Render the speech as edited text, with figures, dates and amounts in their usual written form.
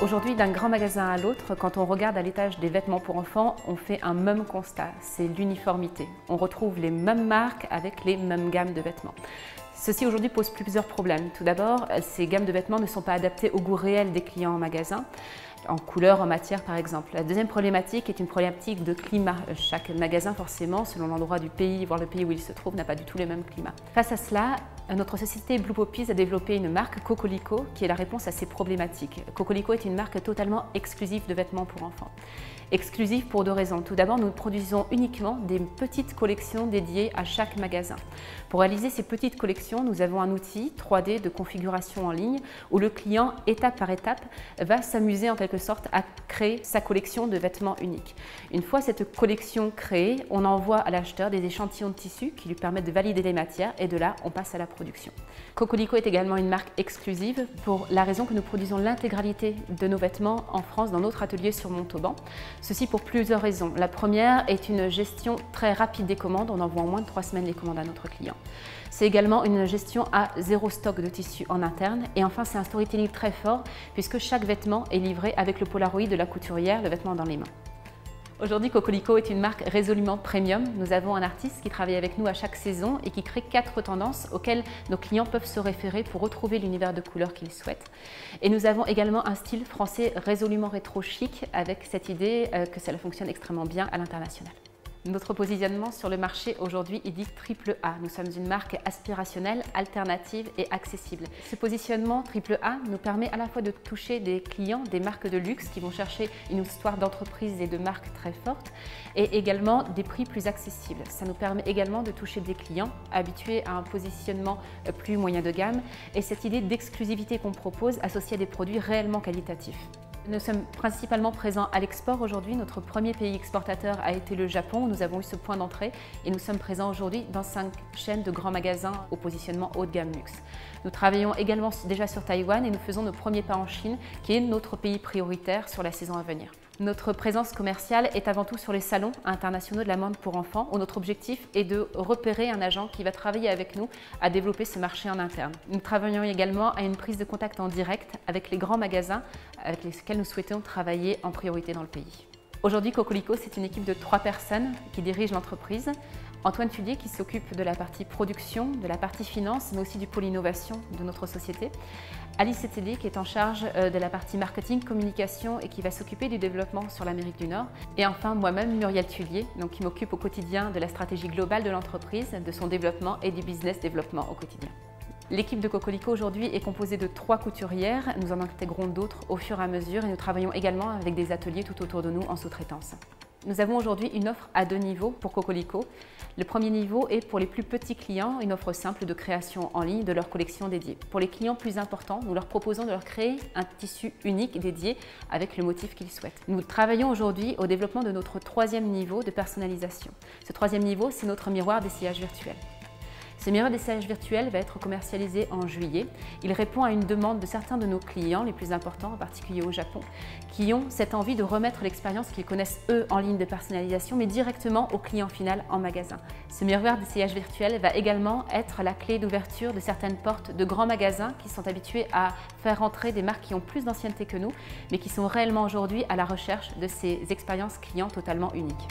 Aujourd'hui, d'un grand magasin à l'autre, quand on regarde à l'étage des vêtements pour enfants, on fait un même constat, c'est l'uniformité. On retrouve les mêmes marques avec les mêmes gammes de vêtements. Ceci aujourd'hui pose plusieurs problèmes. Tout d'abord, ces gammes de vêtements ne sont pas adaptées au goût réel des clients en magasin, en couleur, en matière par exemple. La deuxième problématique est une problématique de climat. Chaque magasin, forcément, selon l'endroit du pays, voire le pays où il se trouve, n'a pas du tout le même climat. Face à cela, notre société Blue Poppies a développé une marque Cocolico qui est la réponse à ces problématiques. Cocolico est une marque totalement exclusive de vêtements pour enfants. Exclusive pour deux raisons. Tout d'abord, nous produisons uniquement des petites collections dédiées à chaque magasin. Pour réaliser ces petites collections, nous avons un outil 3D de configuration en ligne où le client, étape par étape, va s'amuser en quelque sorte à créer sa collection de vêtements uniques. Une fois cette collection créée, on envoie à l'acheteur des échantillons de tissus qui lui permettent de valider les matières et de là, on passe à la production. Cocolico est également une marque exclusive pour la raison que nous produisons l'intégralité de nos vêtements en France dans notre atelier sur Montauban. Ceci pour plusieurs raisons. La première est une gestion très rapide des commandes. On envoie en moins de 3 semaines les commandes à notre client. C'est également une gestion à zéro stock de tissu en interne. Et enfin, c'est un storytelling très fort puisque chaque vêtement est livré avec le Polaroid de la couturière, le vêtement dans les mains. Aujourd'hui, Cocolico est une marque résolument premium. Nous avons un artiste qui travaille avec nous à chaque saison et qui crée 4 tendances auxquelles nos clients peuvent se référer pour retrouver l'univers de couleurs qu'ils souhaitent. Et nous avons également un style français résolument rétro-chic avec cette idée que cela fonctionne extrêmement bien à l'international. Notre positionnement sur le marché aujourd'hui est dit AAA. Nous sommes une marque aspirationnelle, alternative et accessible. Ce positionnement AAA nous permet à la fois de toucher des clients, des marques de luxe qui vont chercher une histoire d'entreprise et de marque très forte et également des prix plus accessibles. Ça nous permet également de toucher des clients habitués à un positionnement plus moyen de gamme et cette idée d'exclusivité qu'on propose associée à des produits réellement qualitatifs. Nous sommes principalement présents à l'export aujourd'hui. Notre premier pays exportateur a été le Japon. Nous avons eu ce point d'entrée et nous sommes présents aujourd'hui dans 5 chaînes de grands magasins au positionnement haut de gamme luxe. Nous travaillons également déjà sur Taïwan et nous faisons nos premiers pas en Chine, qui est notre pays prioritaire sur la saison à venir. Notre présence commerciale est avant tout sur les salons internationaux de la mode pour enfants où notre objectif est de repérer un agent qui va travailler avec nous à développer ce marché en interne. Nous travaillons également à une prise de contact en direct avec les grands magasins avec lesquels nous souhaitons travailler en priorité dans le pays. Aujourd'hui, Cocolico, c'est une équipe de 3 personnes qui dirigent l'entreprise. Antoine Tullier qui s'occupe de la partie production, de la partie finance, mais aussi du pôle innovation de notre société. Alice Eteli qui est en charge de la partie marketing, communication et qui va s'occuper du développement sur l'Amérique du Nord. Et enfin, moi-même, Muriel Tullier, qui m'occupe au quotidien de la stratégie globale de l'entreprise, de son développement et du business développement au quotidien. L'équipe de Cocolico aujourd'hui est composée de 3 couturières. Nous en intégrons d'autres au fur et à mesure et nous travaillons également avec des ateliers tout autour de nous en sous-traitance. Nous avons aujourd'hui une offre à 2 niveaux pour Cocolico. Le premier niveau est pour les plus petits clients, une offre simple de création en ligne de leur collection dédiée. Pour les clients plus importants, nous leur proposons de leur créer un tissu unique dédié avec le motif qu'ils souhaitent. Nous travaillons aujourd'hui au développement de notre 3e niveau de personnalisation. Ce 3e niveau, c'est notre miroir d'essayage virtuel. Ce miroir d'essayage virtuel va être commercialisé en juillet. Il répond à une demande de certains de nos clients, les plus importants, en particulier au Japon, qui ont cette envie de remettre l'expérience qu'ils connaissent eux en ligne de personnalisation, mais directement au client final en magasin. Ce miroir d'essayage virtuel va également être la clé d'ouverture de certaines portes de grands magasins qui sont habitués à faire entrer des marques qui ont plus d'ancienneté que nous, mais qui sont réellement aujourd'hui à la recherche de ces expériences clients totalement uniques.